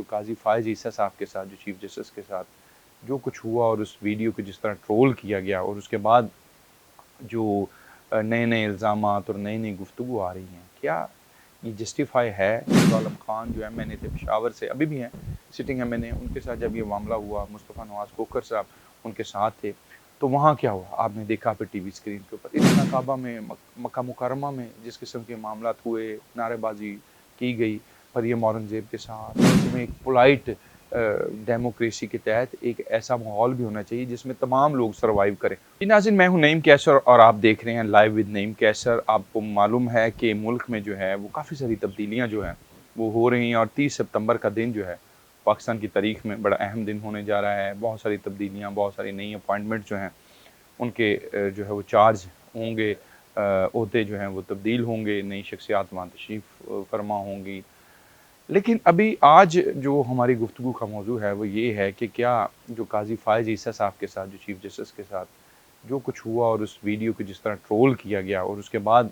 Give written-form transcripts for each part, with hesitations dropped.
जो काज़ी फ़ायज़ ईसा साहब के साथ, जो चीफ़ जस्टिस के साथ जो कुछ हुआ और उस वीडियो को जिस तरह ट्रोल किया गया और उसके बाद जो नए-नए इल्ज़ामात और नई-नई गुफ्तगू आ रही हैं, क्या ये जस्टिफ़ाई है? नूर आलम खान जो एमएनए थे पेशावर से, अभी भी हैं, सिटिंग एमएनए, उनके साथ जब ये मामला हुआ, मुस्तफ़ा नवाज़ खोखर साहब उनके साथ थे, तो वहाँ क्या हुआ? आपने देखा फिर टीवी स्क्रीन के ऊपर, इतना काबा में, मक्का मुकर्रमा में जिस किस्म के मामलात हुए, नारेबाज़ी की गई, मरियम औरंगज़ेब के साथ, उसमें एक पोलाइट डेमोक्रेसी के तहत एक ऐसा माहौल भी होना चाहिए जिसमें तमाम लोग सर्वाइव करें। जी नाज़रीन, मैं हूँ नईम कैसर और आप देख रहे हैं लाइव विद नईम कैसर। आपको मालूम है कि मुल्क में जो है वो काफ़ी सारी तब्दीलियाँ जो हैं वो हो रही हैं और 30 सितंबर का दिन जो है पाकिस्तान की तारीख में बड़ा अहम दिन होने जा रहा है। बहुत सारी तब्दीलियाँ, बहुत सारी नई अपॉइंटमेंट जो हैं उनके जो है वो चार्ज होंगे, ओहदे जो हैं वो तब्दील होंगे, नई शख्सियात वहाँ तशरीफ़ फरमा होंगी। लेकिन अभी आज जो हमारी गुफ्तगू का मौजू है वो ये है कि क्या जो काज़ी फ़ायज़ ईसा साहब के साथ, जो चीफ़ जस्टिस के साथ जो कुछ हुआ और उस वीडियो को जिस तरह ट्रोल किया गया और उसके बाद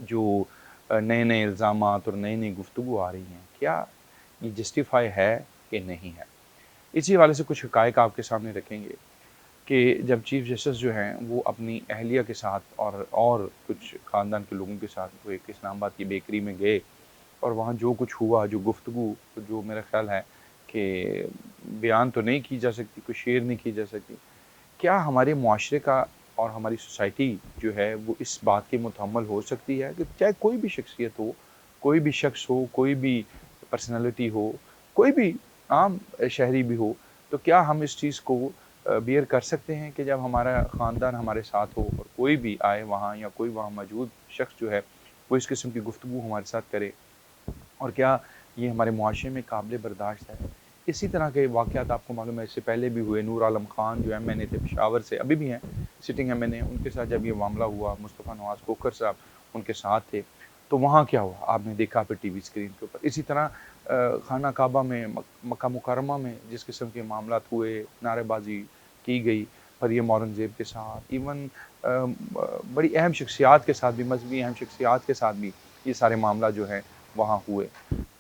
जो नए-नए इल्ज़ामात और नई-नई गुफ्तगू आ रही हैं, क्या ये जस्टिफ़ाई है कि नहीं है? इसी हवाले से कुछ हक़ाइक़ आपके सामने रखेंगे कि जब चीफ़ जस्टिस जो हैं वो अपनी अहलिया के साथ और कुछ ख़ानदान के लोगों के साथ वो एक इस्लामाबाद की बेकरी में गए और वहाँ जो कुछ हुआ, जो गुफ्तगू, जो मेरा ख़्याल है कि बयान तो नहीं की जा सकती, कोई शेयर नहीं की जा सकती। क्या हमारे मुआशरे का और हमारी सोसाइटी जो है वो इस बात की मुतहम्मल हो सकती है कि चाहे कोई भी शख्सियत हो, कोई भी शख्स हो, कोई भी पर्सनैलिटी हो, कोई भी आम शहरी भी हो, तो क्या हम इस चीज़ को बियर कर सकते हैं कि जब हमारा ख़ानदान हमारे साथ हो और कोई भी आए वहाँ या कोई वहाँ मौजूद शख्स जो है, वो इस किस्म की गुफ्तगू हमारे साथ करे? और क्या ये हमारे मुआशरे में काबिल बर्दाश्त है? इसी तरह के वाक़यात आपको मालूम है इससे पहले भी हुए। नूर आलम खान जो एमएनए थे पेशावर से, अभी भी हैं, सिटिंग एमएनए, उनके साथ जब ये मामला हुआ, मुस्तफ़ा नवाज़ खोखर साहब उनके साथ थे, तो वहाँ क्या हुआ? आपने देखा फिर टीवी स्क्रीन के ऊपर। इसी तरह खाना काबा में, मक्का मुकर्रमा में जिस किस्म के मामलात हुए, नारेबाज़ी की गई, मरियम औरंगज़ेब के साथ, इवन बड़ी अहम शख्सियात के साथ भी, मज़हबी अहम शख्सियात के साथ भी ये सारे मामला जो हैं वहाँ हुए।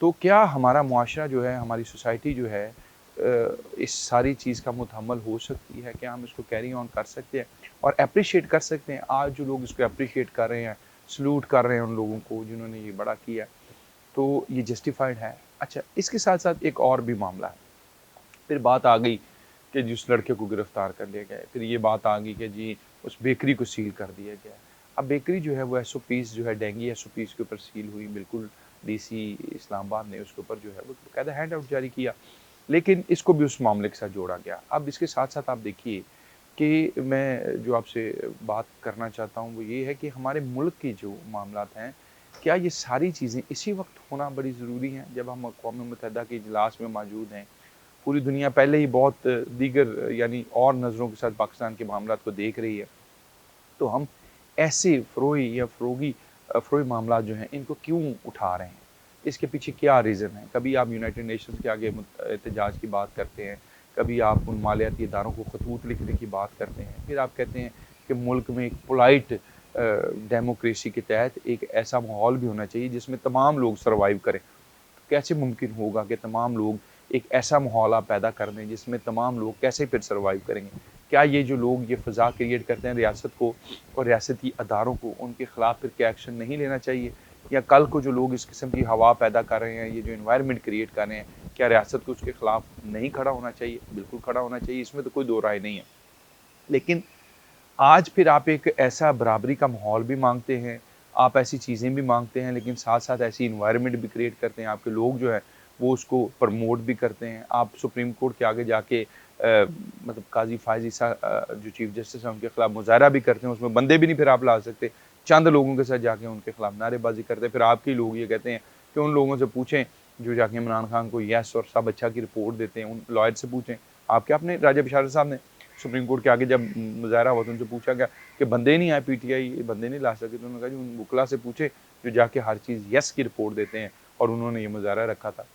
तो क्या हमारा मुआशरा जो है, हमारी सोसाइटी जो है इस सारी चीज़ का मुतहम्मल हो सकती है? क्या हम इसको कैरी ऑन कर सकते हैं और एप्रिशिएट कर सकते हैं? आज जो लोग इसको एप्रिशिएट कर रहे हैं, सैल्यूट कर रहे हैं उन लोगों को जिन्होंने ये बड़ा किया, तो ये जस्टिफाइड है? अच्छा, इसके साथ-साथ एक और भी मामला है। फिर बात आ गई कि जिस लड़के को गिरफ्तार कर लिया गया है। फिर ये बात आ गई कि जी उस बेकरी को सील कर दिया गया है। अब बेकरी जो है वो एसओपीज़ जो है, डेंगी एसओपीज़ के ऊपर सील हुई, बिल्कुल डीसी इस्लामाबाद ने उसके ऊपर जो है वो बाकायदा हैंड आउट जारी किया। लेकिन इसको भी उस मामले के साथ जोड़ा गया। अब इसके साथ-साथ आप देखिए कि मैं जो आपसे बात करना चाहता हूँ वो ये है कि हमारे मुल्क की जो मामलात हैं, क्या ये सारी चीज़ें इसी वक़्त होना बड़ी ज़रूरी हैं जब हम अक़वाम मुत्तहिदा के इजलास में मौजूद हैं? पूरी दुनिया पहले ही बहुत दीगर यानी और नज़रों के साथ पाकिस्तान के मामलात को देख रही है। तो हम ऐसे फ़रोई या फ़रोई मामलात जो हैं इनको क्यों उठा रहे हैं? इसके पीछे क्या रीज़न है? कभी आप यूनाइटेड नेशंस के आगे एहतजाज की बात करते हैं, कभी आप उन मालियाती इदारों को खतूत लिखने की बात करते हैं, फिर आप कहते हैं कि मुल्क में एक पोलाइट डेमोक्रेसी के तहत एक ऐसा माहौल भी होना चाहिए जिसमें तमाम लोग सर्वाइव करें। कैसे मुमकिन होगा कि तमाम लोग एक ऐसा माहौल आप पैदा कर दें जिसमें तमाम लोग कैसे फिर सर्वाइव करेंगे? क्या ये जो लोग ये फ़ज़ा क्रिएट करते हैं रियासत को और रियासती अदारों को, उनके ख़िलाफ़ फिर क्या एक्शन नहीं लेना चाहिए? या कल को जो लोग इस किस्म की हवा पैदा कर रहे हैं, ये जो एनवायरनमेंट क्रिएट कर रहे हैं, क्या रियासत को उसके ख़िलाफ़ नहीं खड़ा होना चाहिए? बिल्कुल खड़ा होना चाहिए, इसमें तो कोई दो राय नहीं है। लेकिन आज फिर आप एक ऐसा बराबरी का माहौल भी माँगते हैं, आप ऐसी चीज़ें भी माँगते हैं, लेकिन साथ-साथ ऐसी एनवायरनमेंट भी क्रिएट करते हैं, आपके लोग जो हैं, वो उसको प्रमोट भी करते हैं। आप सुप्रीम कोर्ट के आगे जाके मतलब काज़ी फ़ायज़ ईसा जो चीफ़ जस्टिस हैं, उनके खिलाफ मुज़ाहरा भी करते हैं, उसमें बंदे भी नहीं फिर आप ला सकते। चंद लोगों के साथ जाके उनके खिलाफ नारेबाज़ी करते हैं, फिर आपके लोग ये कहते हैं कि उन लोगों से पूछें, जो जाके इमरान खान को येस और सब अच्छा की रिपोर्ट देते हैं, उन लॉयर से पूछें। आप क्या अपने राजा बशारत साहब ने सुप्रीम कोर्ट के आगे जब मुज़ाहरा हुआ तो उनसे पूछा गया कि बंदे नहीं आए पीटीआई बंदे नहीं ला सके, तो उन्होंने कहा जी उन वकला से पूछे जो जाके हर चीज़ येस की रिपोर्ट देते हैं और उन्होंने ये मुज़ाहरा रखा था।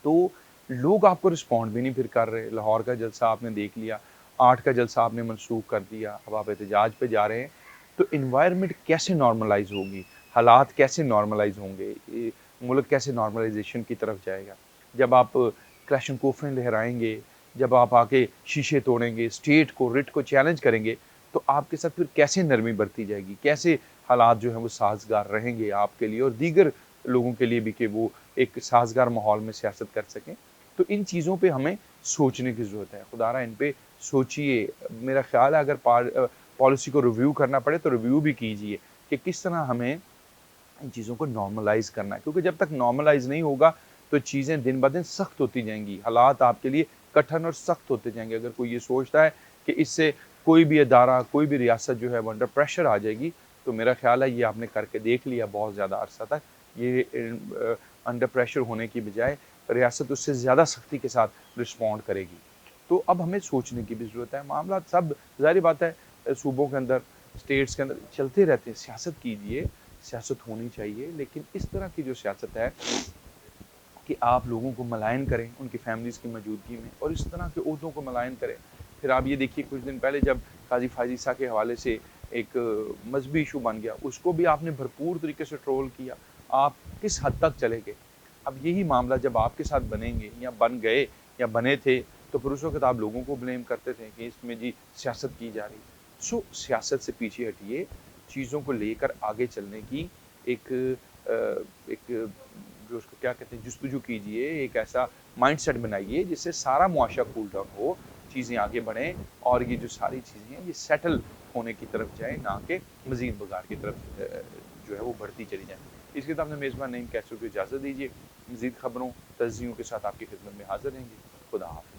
तो लोग आपको रिस्पॉन्ड भी नहीं फिर कर रहे। लाहौर का जलसा आपने देख लिया, 8 का जलसा आपने मनसूख कर दिया, अब आप एहतजाज पे जा रहे हैं, तो एनवायरनमेंट कैसे नॉर्मलाइज़ होगी? हालात कैसे नॉर्मलाइज़ होंगे? मुल्क कैसे नॉर्मलाइज़ेशन की तरफ जाएगा? जब आप क्लैशनकोफ़ें लहराएँगे, जब आप आके शीशे तोड़ेंगे, स्टेट को, रिट को चैलेंज करेंगे, तो आपके साथ फिर कैसे नरमी बरती जाएगी? कैसे हालात जो हैं वो साज़गार रहेंगे आपके लिए और दीगर लोगों के लिए भी कि वो एक साज़गार माहौल में सियासत कर सकें? तो इन चीज़ों पे हमें सोचने की ज़रूरत है। खुदारा इन पे सोचिए। मेरा ख़्याल है अगर पॉलिसी को रिव्यू करना पड़े तो रिव्यू भी कीजिए कि किस तरह हमें इन चीज़ों को नॉर्मलाइज़ करना है, क्योंकि जब तक नॉर्मलाइज़ नहीं होगा तो चीज़ें दिन ब दिन सख्त होती जाएँगी, हालात आपके लिए कठिन और सख्त होते जाएँगे। अगर कोई ये सोचता है कि इससे कोई भी इदारा, कोई भी रियासत जो है वो अंडर प्रेशर आ जाएगी, तो मेरा ख़्याल है ये आपने करके देख लिया बहुत ज़्यादा अरसा तक। ये अंडर प्रेशर होने की बजाय रियासत उससे ज़्यादा सख्ती के साथ रिस्पॉन्ड करेगी। तो अब हमें सोचने की भी ज़रूरत है। मामला सब ज़ाहिर बात है सूबों के अंदर, स्टेट्स के अंदर चलते रहते हैं। सियासत कीजिए, सियासत होनी चाहिए, लेकिन इस तरह की जो सियासत है कि आप लोगों को मलायन करें उनकी फैमिलीज़ की मौजूदगी में और इस तरह के ओहदों को मलायन करें। फिर आप ये देखिए कुछ दिन पहले जब काज़ी फ़ायज़ ईसा के हवाले से एक मज़हबी इशू बन गया, उसको भी आपने भरपूर तरीके से ट्रोल किया। आप किस हद तक चले गए? अब यही मामला जब आपके साथ बनेंगे या बन गए या बने थे, तो फिर उस वक़्त आप लोगों को ब्लेम करते थे कि इसमें जी सियासत की जा रही है। सियासत से पीछे हटिए, चीज़ों को लेकर आगे चलने की एक एक जो उसको क्या कहते हैं जुस्तजू कीजिए, एक ऐसा माइंडसेट बनाइए जिससे सारा मुआशरा कूल डाउन हो, चीज़ें आगे बढ़ें और ये जो सारी चीज़ें हैं ये सेटल होने की तरफ जाएँ, ना कि मज़ीद बगाड़ की तरफ जो है वो बढ़ती चली जाएँ। इसके साथ अपने मेज़बान नईम कैसर को इजाज़त दीजिए। मज़ीद खबरों, तज्ज़ियों के साथ आपकी खिदमत में हाज़िर रहेंगे। खुदा हाफ़िज़।